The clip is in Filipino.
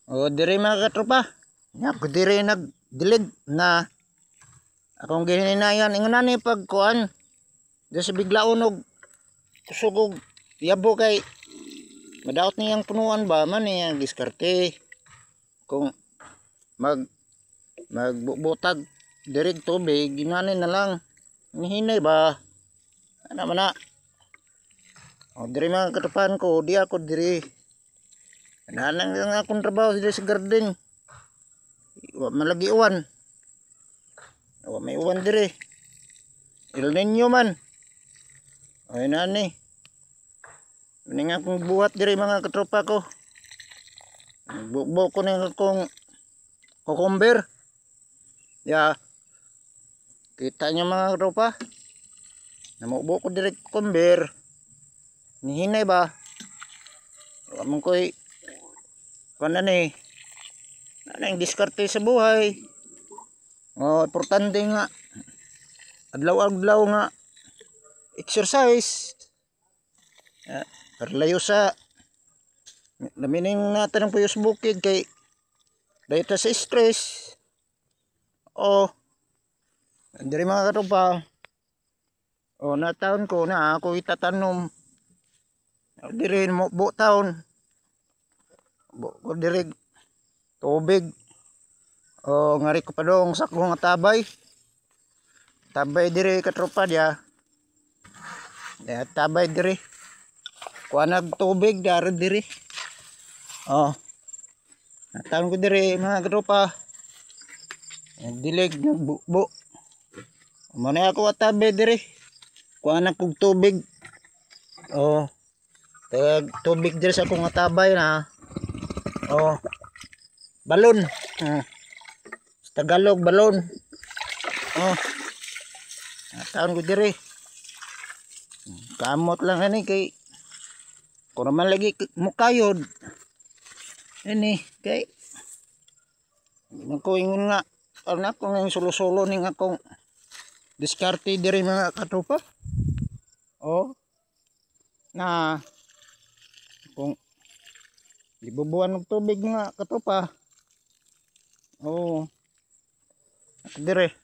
O diri mga katropa. Nya ko diri nagdilig na akong ginhinayan ingon ni pagkuan. Di sa bigla unog kusugog yabo kay madaot niyang punuan ba man niya diskarte kung magbubutag dirig tubig ginani na lang nihinay ba ana man na. O diri mga katropan ko di ako diri nanang lang akong trabaho diri sa garden. Wa malagi uwan. Wa may uwan dire. El Nino man. Ay nani. Ning akong buhat dire mga katropa ko. Bukbok ko ning akong cucumber. Ya. Kita nyo mga katropa. Namubok ko dire cucumber. Nihinay ba? Wa man koy kana ni. Nang diskarte sa buhay. Oh, importante nga adlaw-adlaw nga exercise. Layo sa namining natin ng puyos bukid kay dahil sa stress. Oh, diri mga katropa. Oh, na taon ko na ako itatanom. Diri mo bu taon. Bu diri tubig. O ngari ko pa dong saklo nga tabay. Tabay diri katropa dia. Ya tabay diri. Kuha nag tubig dari diri. Oh. Nataon ko diri mga katropa. Dilig nagbubo. Muna ako tabay diri. Kuha nag kog tubig. Oh. Tubig diri sa akong tabay na. Oh. Balon. Tagalog balon. Oh. Taon ko diri. Kamot lang ani kay kung naman lagi mukayod. Ini kay nako ingon nga ana ko ng solo-solo ning akong diskarte diri mga katropa. Oh. Na kung ibubuan og tubig mga katropa. Oh. Dire